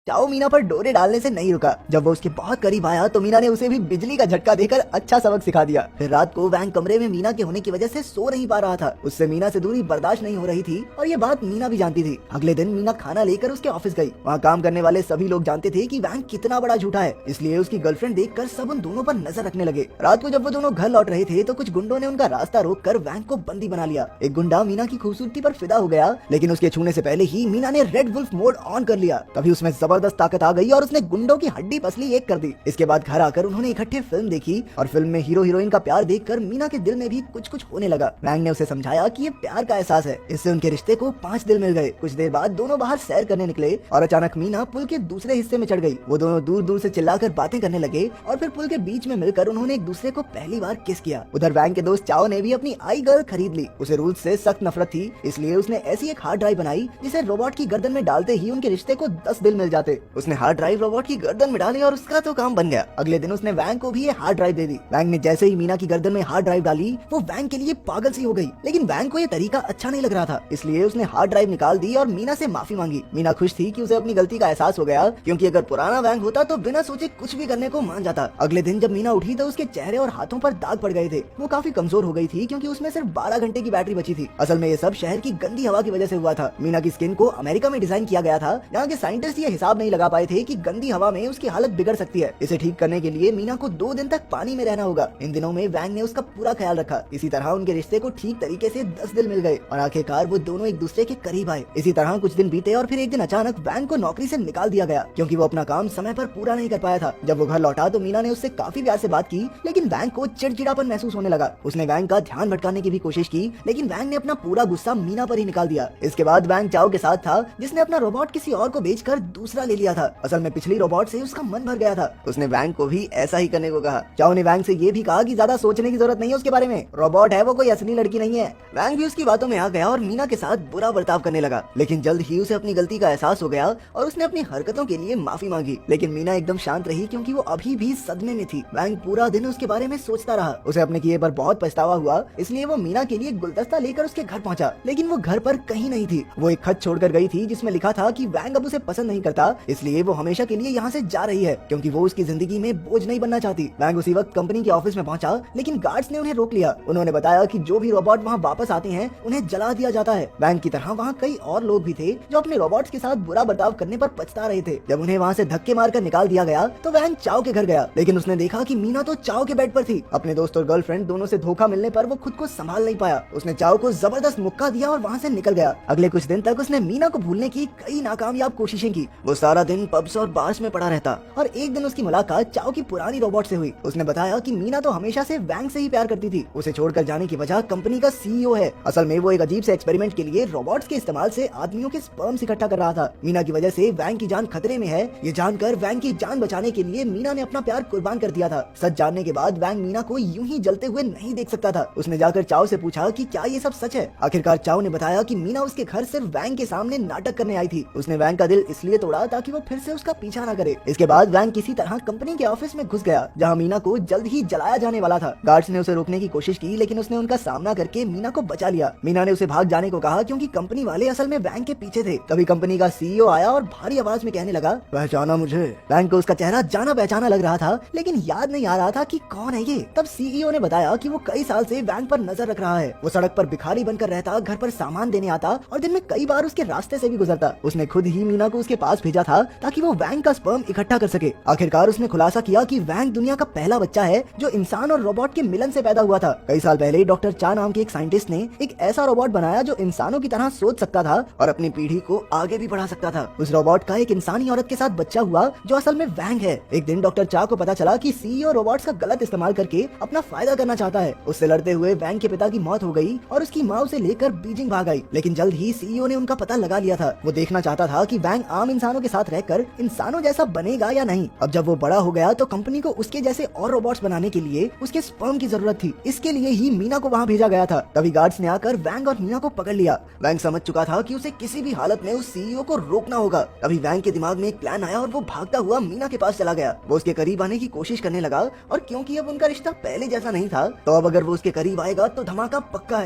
चाओ मीना पर डोरे डालने से नहीं रुका। जब वो उसके बहुत करीब आया तो मीना ने उसे भी बिजली का झटका देकर अच्छा सबक सिखा दिया। फिर रात को वैंग कमरे में मीना के होने की वजह से सो नहीं पा रहा था। उससे मीना से दूरी बर्दाश्त नहीं हो रही थी और ये बात मीना भी जानती थी। अगले दिन मीना खाना लेकर उसके ऑफिस गई। वहाँ काम करने वाले सभी लोग जानते थे कि वैंग कितना बड़ा झूठा है, इसलिए उसकी गर्लफ्रेंड देखकर सब उन दोनों पर नजर रखने लगे। रात को जब वो दोनों घर लौट रहे थे तो कुछ गुंडों ने उनका रास्ता रोककर वैंग को बंदी बना लिया। एक गुंडा मीना की खूबसूरती पर फिदा हो गया, लेकिन उसके छूने से पहले ही मीना ने रेड वुल्फ मोड ऑन कर लिया। तभी उसमें जबरदस्त ताकत आ गई और उसने गुंडों की हड्डी पसली एक कर दी। इसके बाद घर आकर उन्होंने इकट्ठे फिल्म देखी और फिल्म में हीरो हीरोइन का प्यार देखकर मीना के दिल में भी कुछ कुछ होने लगा। वैंग ने उसे समझाया कि ये प्यार का एहसास है। इससे उनके रिश्ते को 5 दिल मिल गए। कुछ देर बाद दोनों बाहर सैर करने निकले और अचानक मीना पुल के दूसरे हिस्से में चढ़ गई। वो दोनों दूर दूर से चिल्लाकर बातें करने लगे और फिर पुल के बीच में मिलकर उन्होंने एक दूसरे को पहली बार किस किया। उधर वैंग के दोस्त चाओ ने भी अपनी आई गर्ल खरीद ली। उसे रूल्स से सख्त नफरत थी, इसलिए उसने ऐसी एक हार्ड ड्राइव बनाई जिसे रोबोट की गर्दन में डालते ही उनके रिश्ते को 10 दिल मिल जाते। उसने हार्ड ड्राइव रोबोट की गर्दन में डाली और उसका तो काम बन गया। अगले दिन उसने वैंग को भी ये हार्ड ड्राइव दे दी। वैंग ने जैसे ही मीना की गर्दन में हार्ड ड्राइव डाली वो वैंग के लिए पागल सी हो गई, लेकिन वैंग को ये तरीका अच्छा नहीं लग रहा था, इसलिए उसने हार्ड ड्राइव निकाल दी और मीना से माफी मांगी। मीना खुश थी कि उसे अपनी गलती का एहसास हो गया, क्योंकि अगर पुराना वैंग होता तो बिना सोचे कुछ भी करने को मान जाता। अगले दिन जब मीना उठी तो उसके चेहरे और हाथों पर दाग पड़ गए थे। वो काफी कमजोर हो गई थी क्योंकि उसमें सिर्फ 12 घंटे की बैटरी बची थी। असल में ये सब शहर की गंदी हवा की वजह से हुआ था। मीना की स्किन को अमेरिका में डिजाइन किया गया था, जहाँ के साइंटिस्ट ये हिसाब नहीं लगा पाए थे कि गंदी हवा में उसकी हालत बिगड़ सकती है। इसे ठीक करने के लिए मीना को 2 दिन तक पानी में रहना होगा। इन दिनों में वैंग ने उसका पूरा ख्याल रखा। इसी तरह उनके रिश्ते को ठीक तरीके से 10 दिल मिल गए और आखिरकार वो दोनों एक दूसरे के करीब आए। इसी तरह कुछ दिन बीते और फिर एक दिन अचानक वैंग को नौकरी से निकाल दिया गया, क्योंकि वो अपना काम समय पर पूरा नहीं कर पाया था। जब वो घर लौटा तो मीना ने उससे काफी प्यार से बात की, लेकिन वैंग को चिड़चिड़ापन महसूस होने लगा। उसने वैंग का ध्यान भटकाने की भी कोशिश की, लेकिन वैंग ने अपना पूरा गुस्सा मीना पर ही निकाल दिया। इसके बाद वैंग चाओ के साथ था, जिसने अपना रोबोट किसी और को बेचकर दूसरा ले लिया था। असल में पिछली रोबोट से उसका मन भर गया था। उसने वैंग को भी ऐसा ही करने को कहा। चाओ ने वैंग से ये भी कहा कि ज्यादा सोचने की जरूरत नहीं है उसके बारे में, रोबोट है वो, कोई असली लड़की नहीं है। वैंग भी उसकी बातों में आ गया और मीना के साथ बुरा बर्ताव करने लगा, लेकिन जल्द ही उसे अपनी गलती का एहसास हो गया और उसने अपनी हरकतों के लिए माफी मांगी। लेकिन मीना एकदम शांत रही, क्योंकि वो अभी भी सदमे में थी। वैंग पूरा दिन उसके बारे में सोचता रहा। उसे अपने किए पर बहुत पछतावा हुआ, इसलिए वो मीना के लिए गुलदस्ता लेकर उसके घर पहुंचा, लेकिन वो घर पर कहीं नहीं थी। वो एक खत छोड़कर गई थी जिसमें लिखा था कि वैंग अब उसे पसंद नहीं करता, इसलिए वो हमेशा के लिए यहाँ से जा रही है, क्योंकि वो उसकी जिंदगी में बोझ नहीं बनना चाहती। वैंग उसी वक्त कंपनी के ऑफिस में पहुंचा, लेकिन गार्ड्स ने उन्हें रोक लिया। उन्होंने बताया कि जो भी रोबोट वहाँ वापस आते हैं उन्हें जला दिया जाता है। वैंग की तरह वहाँ कई और लोग भी थे जो अपने रोबोट्स के साथ बुरा बर्ताव करने पर पछता रहे थे। जब उन्हें वहाँ से धक्के मारकर निकाल दिया गया तो वैंग चाओ के घर गया, लेकिन उसने देखा कि मीना तो चाओ के बेड पर थी। अपने दोस्त और गर्लफ्रेंड दोनों से धोखा मिलने पर वो खुद को संभाल नहीं पाया। उसने चाओ को जबरदस्त मुक्का दिया और वहाँ से निकल गया। अगले कुछ दिन तक उसने मीना को भूलने की कई नाकामयाब कोशिशें की। वो सारा दिन पब्स और बार्स में पड़ा रहता और एक दिन उसकी मुलाकात चाओ की पुरानी रोबोट से हुई। उसने बताया कि मीना तो हमेशा से वैंग से ही प्यार करती थी। उसे छोड़कर जाने की वजह कंपनी का सीईओ है। असल में वो एक अजीब से एक्सपेरिमेंट के लिए रोबोट्स के इस्तेमाल से आदमियों के स्पर्म्स इकट्ठा कर रहा था। मीना की वजह से वैंग की जान खतरे में है। ये जानकर वैंग की जान बचाने के लिए मीना ने अपना प्यार कुर्बान कर दिया था। सच जानने के बाद वैंग मीना को यूं ही जलते हुए नहीं देख सकता था। उसने जाकर चाओ से पूछा कि क्या ये सब सच है। आखिरकार चाओ ने बताया कि मीना उसके घर सिर्फ वैंग के सामने नाटक करने आई थी। उसने वैंग का दिल इसलिए तोड़ा ताकि वो फिर से उसका पीछा न करे। इसके बाद वैंग किसी तरह कंपनी के ऑफिस में घुस गया, जहाँ मीना को जल्द ही जलाया जाने वाला था। गार्ड्स ने उसे रोकने की कोशिश की, लेकिन उसने उनका सामना करके मीना को बचा लिया। मीना ने उसे भाग जाने को कहा, क्योंकि कंपनी वाले असल में वैंग के पीछे थे। तभी कंपनी का सीईओ आया और भारी आवाज में कहने लगा, पहचाना मुझे। वैंग को उसका चेहरा जाना पहचाना लग रहा था, लेकिन याद नहीं आ रहा था कि कौन है ये। तब सीईओ ने बताया कि वो कई साल से वैंग पर नजर रख रहा है। वो सड़क पर भिखारी बनकर रहता, घर पर सामान देने आता और दिन में कई बार उसके रास्ते से भी गुजरता। उसने खुद ही मीना को उसके पास भेजा था ताकि वो वैंग का स्पर्म इकट्ठा कर सके। आखिरकार उसने खुलासा किया कि वैंग दुनिया का पहला बच्चा है जो इंसान और रोबोट के मिलन से पैदा हुआ था। कई साल पहले डॉक्टर चा नाम के एक साइंटिस्ट ने एक ऐसा रोबोट बनाया जो इंसानों की तरह सोच सकता था और अपनी पीढ़ी को आगे भी बढ़ा सकता था। उस रोबोट का एक इंसानी औरत के साथ बच्चा हुआ जो असल में वैंग है। एक दिन डॉक्टर चा को पता चला कि सीईओ रोबोट्स का गलत इस्तेमाल करके अपना फायदा करना चाहता है। उससे लड़ते हुए वैंग के पिता की मौत हो गई और उसकी माँ उसे लेकर बीजिंग भाग आई। लेकिन जल्द ही सीईओ ने उनका पता लगा लिया था। वो देखना चाहता था कि वैंग आम इंसानों के साथ रहकर इंसानों जैसा बनेगा या नहीं। अब जब वो बड़ा हो गया तो कंपनी को उसके जैसे और रोबोट्स बनाने के लिए उसके स्पर्म की जरूरत थी। इसके लिए ही मीना को वहाँ भेजा गया था। तभी गार्ड्स ने आकर वैंग और मीना को पकड़ लिया। वैंग समझ चुका था कि उसे किसी भी हालत में उस सीईओ को रोकना होगा। तभी वैंग के दिमाग में एक प्लान आया और वो भागता हुआ मीना के पास चला गया। वो उसके करीब आने की कोशिश करने लगा और क्योंकि अब उनका रिश्ता पहले जैसा नहीं था तो अब अगर वो उसके करीब आएगा तो धमाका पक्का है।